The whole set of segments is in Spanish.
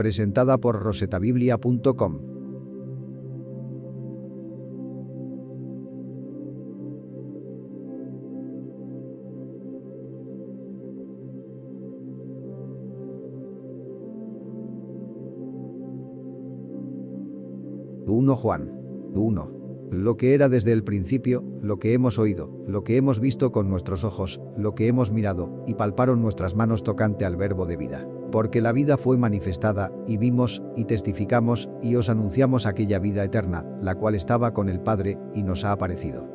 Presentada por rosetabiblia.com. Juan 1. Lo que era desde el principio, lo que hemos oído, lo que hemos visto con nuestros ojos, lo que hemos mirado, y palparon nuestras manos tocante al verbo de vida. Porque la vida fue manifestada, y vimos, y testificamos, y os anunciamos aquella vida eterna, la cual estaba con el Padre, y nos ha aparecido.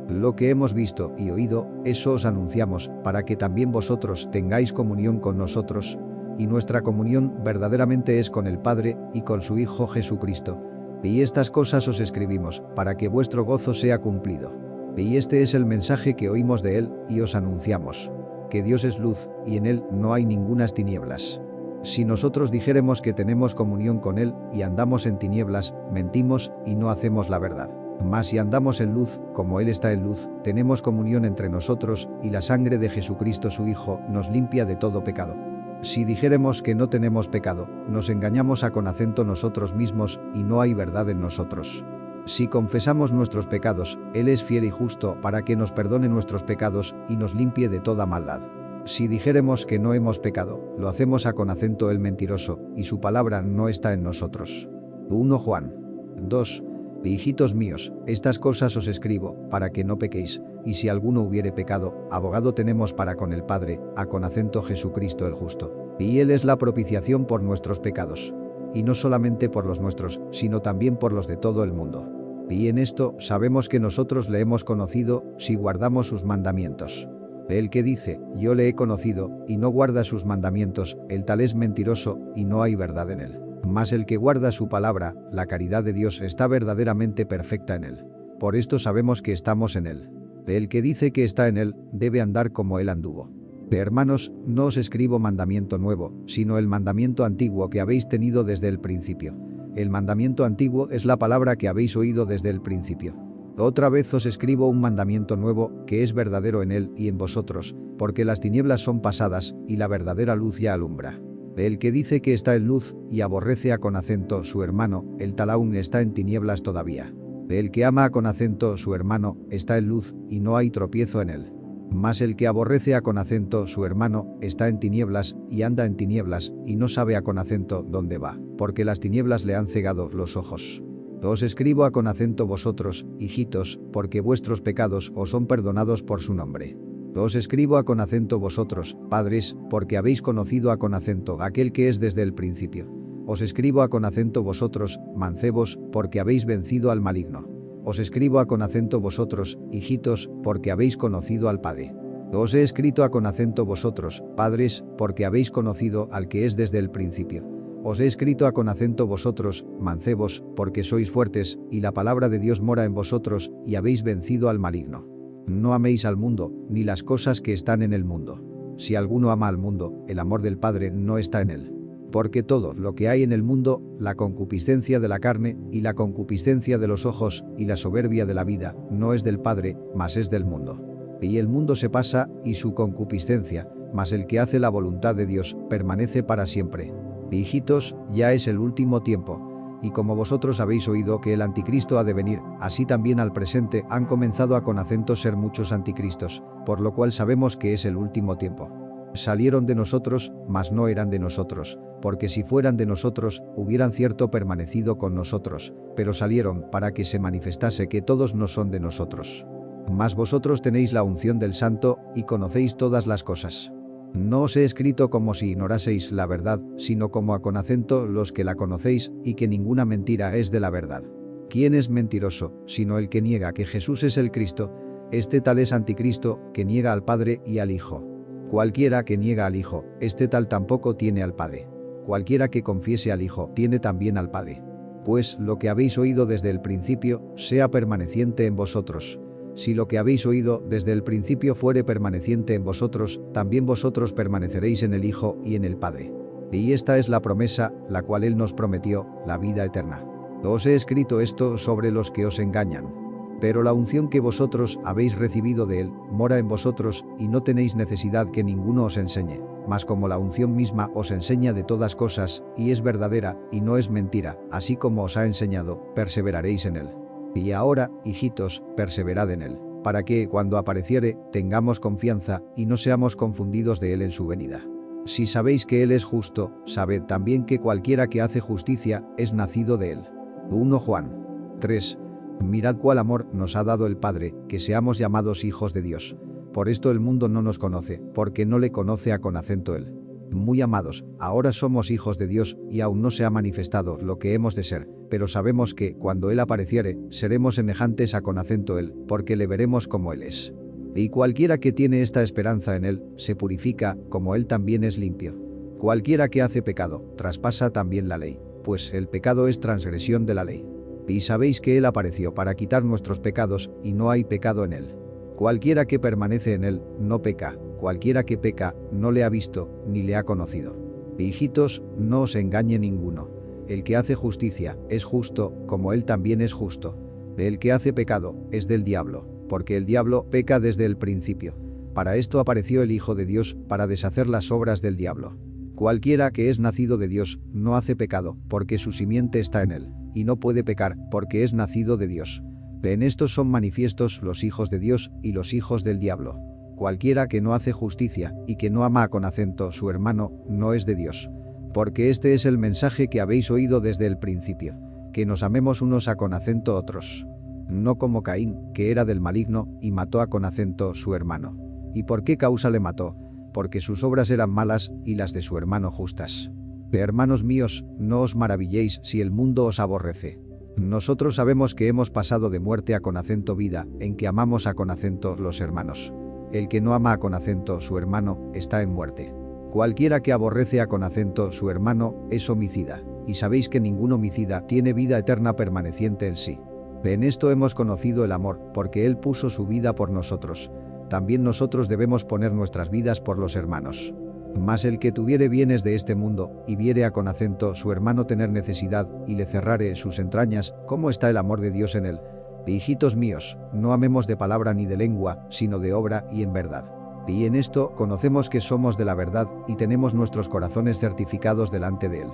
Lo que hemos visto y oído, eso os anunciamos, para que también vosotros tengáis comunión con nosotros, y nuestra comunión verdaderamente es con el Padre, y con su Hijo Jesucristo. Y estas cosas os escribimos, para que vuestro gozo sea cumplido. Y este es el mensaje que oímos de Él, y os anunciamos: que Dios es luz, y en Él no hay ningunas tinieblas. Si nosotros dijéremos que tenemos comunión con Él, y andamos en tinieblas, mentimos, y no hacemos la verdad. Mas si andamos en luz, como Él está en luz, tenemos comunión entre nosotros, y la sangre de Jesucristo su Hijo nos limpia de todo pecado. Si dijéremos que no tenemos pecado, nos engañamos a con acento nosotros mismos, y no hay verdad en nosotros. Si confesamos nuestros pecados, Él es fiel y justo para que nos perdone nuestros pecados, y nos limpie de toda maldad. Si dijéremos que no hemos pecado, lo hacemos a con acento el mentiroso, y su palabra no está en nosotros. 1 Juan 2. Hijitos míos, estas cosas os escribo, para que no pequéis, y si alguno hubiere pecado, abogado tenemos para con el Padre, a con acento Jesucristo el justo. Y Él es la propiciación por nuestros pecados. Y no solamente por los nuestros, sino también por los de todo el mundo. Y en esto sabemos que nosotros le hemos conocido, si guardamos sus mandamientos. El que dice, yo le he conocido, y no guarda sus mandamientos, el tal es mentiroso, y no hay verdad en él. Mas el que guarda su palabra, la caridad de Dios está verdaderamente perfecta en él. Por esto sabemos que estamos en él. El que dice que está en él, debe andar como él anduvo. Hermanos, no os escribo mandamiento nuevo, sino el mandamiento antiguo que habéis tenido desde el principio. El mandamiento antiguo es la palabra que habéis oído desde el principio. Otra vez os escribo un mandamiento nuevo, que es verdadero en él y en vosotros, porque las tinieblas son pasadas, y la verdadera luz ya alumbra. El que dice que está en luz, y aborrece a con acento su hermano, el tal aún está en tinieblas todavía. El que ama a con acento su hermano, está en luz, y no hay tropiezo en él. Mas el que aborrece a con acento su hermano, está en tinieblas, y anda en tinieblas, y no sabe a con acento dónde va, porque las tinieblas le han cegado los ojos. Os escribo a con acento vosotros, hijitos, porque vuestros pecados os son perdonados por su nombre. Os escribo a con acento vosotros, padres, porque habéis conocido a con acento aquel que es desde el principio. Os escribo a con acento vosotros, mancebos, porque habéis vencido al maligno. Os escribo a con acento vosotros, hijitos, porque habéis conocido al Padre. Os he escrito a con acento vosotros, padres, porque habéis conocido al que es desde el principio. Os he escrito a con acento vosotros, mancebos, porque sois fuertes, y la palabra de Dios mora en vosotros, y habéis vencido al maligno. No améis al mundo, ni las cosas que están en el mundo. Si alguno ama al mundo, el amor del Padre no está en él. Porque todo lo que hay en el mundo, la concupiscencia de la carne, y la concupiscencia de los ojos, y la soberbia de la vida, no es del Padre, mas es del mundo. Y el mundo se pasa, y su concupiscencia, mas el que hace la voluntad de Dios, permanece para siempre. Hijitos, ya es el último tiempo. Y como vosotros habéis oído que el anticristo ha de venir, así también al presente han comenzado a con acento ser muchos anticristos, por lo cual sabemos que es el último tiempo. Salieron de nosotros, mas no eran de nosotros, porque si fueran de nosotros, hubieran cierto permanecido con nosotros, pero salieron para que se manifestase que todos no son de nosotros. Mas vosotros tenéis la unción del Santo, y conocéis todas las cosas. No os he escrito como si ignoraseis la verdad, sino como a con acento los que la conocéis, y que ninguna mentira es de la verdad. ¿Quién es mentiroso, sino el que niega que Jesús es el Cristo? Este tal es anticristo, que niega al Padre y al Hijo. Cualquiera que niega al Hijo, este tal tampoco tiene al Padre. Cualquiera que confiese al Hijo, tiene también al Padre. Pues lo que habéis oído desde el principio, sea permaneciente en vosotros. Si lo que habéis oído desde el principio fuere permaneciente en vosotros, también vosotros permaneceréis en el Hijo y en el Padre. Y esta es la promesa, la cual Él nos prometió, la vida eterna. Os he escrito esto sobre los que os engañan. Pero la unción que vosotros habéis recibido de Él, mora en vosotros, y no tenéis necesidad que ninguno os enseñe. mas como la unción misma os enseña de todas cosas, y es verdadera, y no es mentira, así como os ha enseñado, perseveraréis en él. Y ahora, hijitos, perseverad en él, para que, cuando apareciere, tengamos confianza, y no seamos confundidos de él en su venida. Si sabéis que él es justo, sabed también que cualquiera que hace justicia, es nacido de él. 1 Juan 3. Mirad cuál amor nos ha dado el Padre, que seamos llamados hijos de Dios. Por esto el mundo no nos conoce, porque no le conoce a con acento él. Muy amados, ahora somos hijos de Dios, y aún no se ha manifestado lo que hemos de ser, pero sabemos que, cuando él apareciere, seremos semejantes a con acento él, porque le veremos como él es. Y cualquiera que tiene esta esperanza en él, se purifica, como él también es limpio. Cualquiera que hace pecado, traspasa también la ley, pues el pecado es transgresión de la ley. Y sabéis que él apareció para quitar nuestros pecados, y no hay pecado en él. Cualquiera que permanece en él, no peca, cualquiera que peca, no le ha visto, ni le ha conocido. Hijitos, no os engañe ninguno. El que hace justicia, es justo, como él también es justo. El que hace pecado, es del diablo, porque el diablo peca desde el principio. Para esto apareció el Hijo de Dios, para deshacer las obras del diablo. Cualquiera que es nacido de Dios, no hace pecado, porque su simiente está en él, y no puede pecar, porque es nacido de Dios. En esto son manifiestos los hijos de Dios y los hijos del diablo. Cualquiera que no hace justicia y que no ama a con acento su hermano, no es de Dios. Porque este es el mensaje que habéis oído desde el principio, que nos amemos unos a con acento otros. No como Caín, que era del maligno, y mató a con acento su hermano. ¿Y por qué causa le mató? Porque sus obras eran malas y las de su hermano justas. Hermanos míos, no os maravilléis si el mundo os aborrece. Nosotros sabemos que hemos pasado de muerte a con acento vida, en que amamos a con acento los hermanos. El que no ama a con acento su hermano, está en muerte. Cualquiera que aborrece a con acento su hermano, es homicida, y sabéis que ningún homicida tiene vida eterna permaneciente en sí. En esto hemos conocido el amor, porque él puso su vida por nosotros. También nosotros debemos poner nuestras vidas por los hermanos. Mas el que tuviere bienes de este mundo, y viere a con acento su hermano tener necesidad, y le cerrare sus entrañas, ¿cómo está el amor de Dios en él? Hijitos míos, no amemos de palabra ni de lengua, sino de obra y en verdad. Y en esto conocemos que somos de la verdad, y tenemos nuestros corazones certificados delante de él.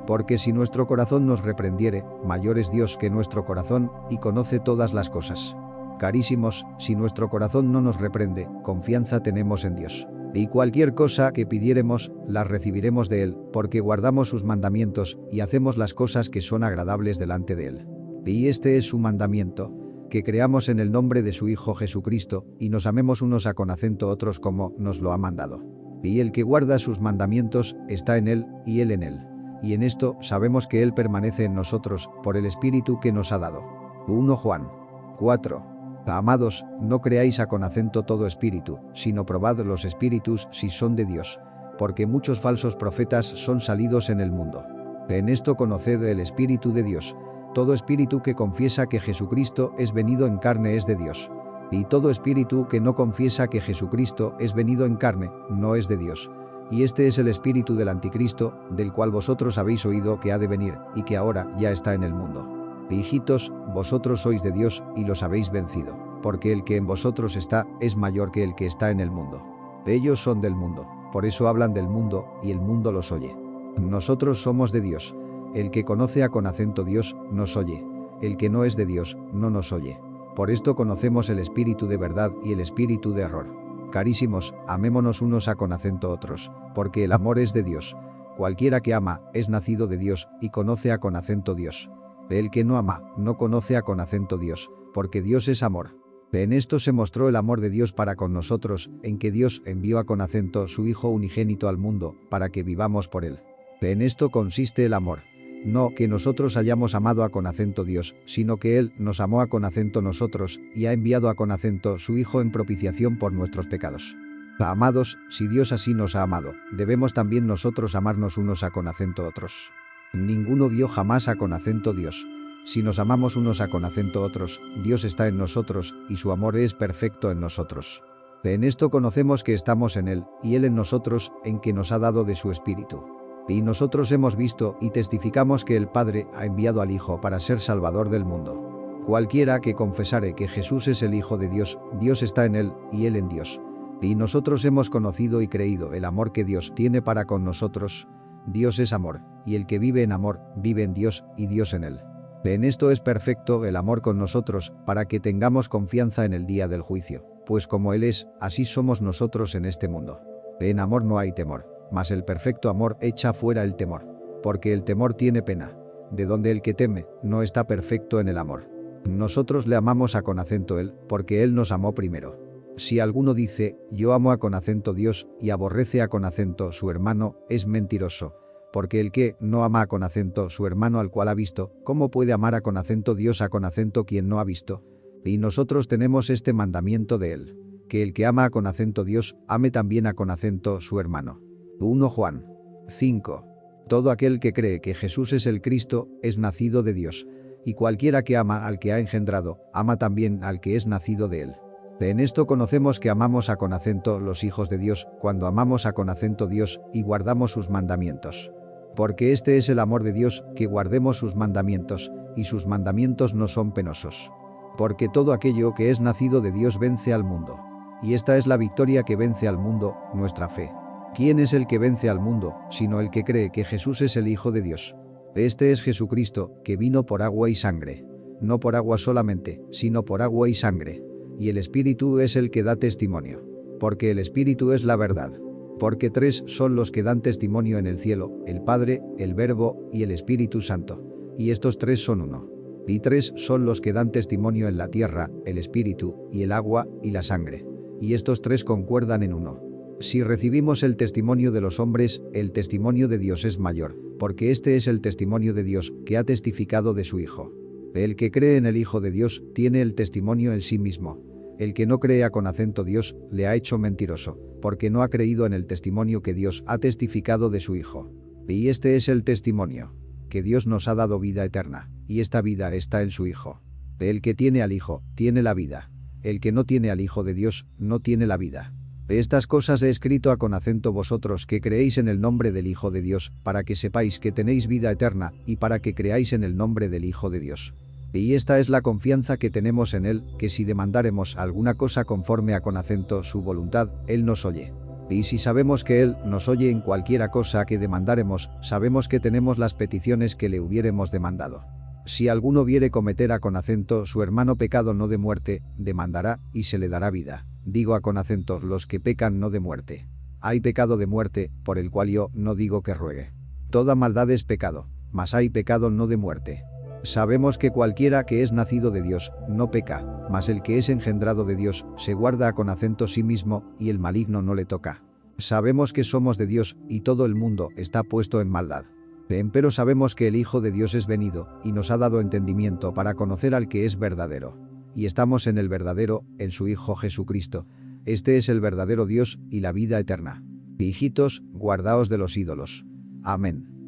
Porque si nuestro corazón nos reprendiere, mayor es Dios que nuestro corazón, y conoce todas las cosas. Carísimos, si nuestro corazón no nos reprende, confianza tenemos en Dios. Y cualquier cosa que pidiéremos, las recibiremos de él, porque guardamos sus mandamientos, y hacemos las cosas que son agradables delante de él. Y este es su mandamiento, que creamos en el nombre de su Hijo Jesucristo, y nos amemos unos a con acento otros como nos lo ha mandado. Y el que guarda sus mandamientos, está en él, y él en él. Y en esto sabemos que él permanece en nosotros, por el Espíritu que nos ha dado. 1 Juan 4. Amados, no creáis a con acento todo espíritu, sino probad los espíritus si son de Dios, porque muchos falsos profetas son salidos en el mundo. En esto conoced el Espíritu de Dios. Todo espíritu que confiesa que Jesucristo es venido en carne es de Dios. Y todo espíritu que no confiesa que Jesucristo es venido en carne, no es de Dios. Y este es el espíritu del anticristo, del cual vosotros habéis oído que ha de venir, y que ahora ya está en el mundo. Hijitos, vosotros sois de Dios, y los habéis vencido, porque el que en vosotros está, es mayor que el que está en el mundo. Ellos son del mundo, por eso hablan del mundo, y el mundo los oye. Nosotros somos de Dios. El que conoce a con acento Dios, nos oye. El que no es de Dios, no nos oye. Por esto conocemos el espíritu de verdad y el espíritu de error. Carísimos, amémonos unos a con acento otros, porque el amor es de Dios. Cualquiera que ama, es nacido de Dios, y conoce a con acento Dios. El que no ama, no conoce a con acento Dios, porque Dios es amor. En esto se mostró el amor de Dios para con nosotros, en que Dios envió a con acento su Hijo unigénito al mundo, para que vivamos por él. En esto consiste el amor. No que nosotros hayamos amado a con acento Dios, sino que él nos amó a con acento nosotros, y ha enviado a con acento su Hijo en propiciación por nuestros pecados. Amados, si Dios así nos ha amado, debemos también nosotros amarnos unos a con acento otros. Ninguno vio jamás a con acento Dios. Si nos amamos unos a con acento otros, Dios está en nosotros, y su amor es perfecto en nosotros. En esto conocemos que estamos en él, y él en nosotros, en que nos ha dado de su Espíritu. Y nosotros hemos visto y testificamos que el Padre ha enviado al Hijo para ser Salvador del mundo. Cualquiera que confesare que Jesús es el Hijo de Dios, Dios está en él, y él en Dios. Y nosotros hemos conocido y creído el amor que Dios tiene para con nosotros. Dios es amor, y el que vive en amor, vive en Dios y Dios en él. En esto es perfecto el amor con nosotros, para que tengamos confianza en el día del juicio, pues como Él es, así somos nosotros en este mundo. En amor no hay temor, mas el perfecto amor echa fuera el temor, porque el temor tiene pena, de donde el que teme no está perfecto en el amor. Nosotros le amamos a con acento Él, porque Él nos amó primero. Si alguno dice, yo amo a con acento Dios, y aborrece a con acento su hermano, es mentiroso. Porque el que no ama a con acento su hermano al cual ha visto, ¿cómo puede amar a con acento Dios a con acento quien no ha visto? Y nosotros tenemos este mandamiento de él, que el que ama a con acento Dios, ame también a con acento su hermano. 1 Juan 5. Todo aquel que cree que Jesús es el Cristo, es nacido de Dios. Y cualquiera que ama al que ha engendrado, ama también al que es nacido de él. En esto conocemos que amamos a con acento los hijos de Dios, cuando amamos a con acento Dios y guardamos sus mandamientos. Porque este es el amor de Dios, que guardemos sus mandamientos, y sus mandamientos no son penosos. Porque todo aquello que es nacido de Dios vence al mundo. Y esta es la victoria que vence al mundo, nuestra fe. ¿Quién es el que vence al mundo, sino el que cree que Jesús es el Hijo de Dios? Este es Jesucristo, que vino por agua y sangre. No por agua solamente, sino por agua y sangre. Y el Espíritu es el que da testimonio. Porque el Espíritu es la verdad. Porque 3 son los que dan testimonio en el cielo, el Padre, el Verbo y el Espíritu Santo. Y estos 3 son uno. Y 3 son los que dan testimonio en la tierra, el Espíritu, y el agua, y la sangre. Y estos 3 concuerdan en uno. Si recibimos el testimonio de los hombres, el testimonio de Dios es mayor, porque este es el testimonio de Dios, que ha testificado de su Hijo. El que cree en el Hijo de Dios, tiene el testimonio en sí mismo. El que no crea con acento Dios, le ha hecho mentiroso, porque no ha creído en el testimonio que Dios ha testificado de su Hijo. Y este es el testimonio, que Dios nos ha dado vida eterna, y esta vida está en su Hijo. El que tiene al Hijo, tiene la vida. El que no tiene al Hijo de Dios, no tiene la vida. De estas cosas he escrito a con acento vosotros que creéis en el nombre del Hijo de Dios, para que sepáis que tenéis vida eterna, y para que creáis en el nombre del Hijo de Dios. Y esta es la confianza que tenemos en Él, que si demandáremos alguna cosa conforme a con acento su voluntad, Él nos oye. Y si sabemos que Él nos oye en cualquiera cosa que demandáremos, sabemos que tenemos las peticiones que le hubiéremos demandado. Si alguno viere cometer a con acento su hermano pecado no de muerte, demandará, y se le dará vida. Digo a con acento los que pecan no de muerte. Hay pecado de muerte, por el cual yo no digo que ruegue. Toda maldad es pecado, mas hay pecado no de muerte. Sabemos que cualquiera que es nacido de Dios, no peca, mas el que es engendrado de Dios, se guarda a con acento sí mismo, y el maligno no le toca. Sabemos que somos de Dios, y todo el mundo está puesto en maldad. Empero sabemos que el Hijo de Dios es venido, y nos ha dado entendimiento para conocer al que es verdadero. Y estamos en el verdadero, en su Hijo Jesucristo. Este es el verdadero Dios, y la vida eterna. Hijitos, guardaos de los ídolos. Amén.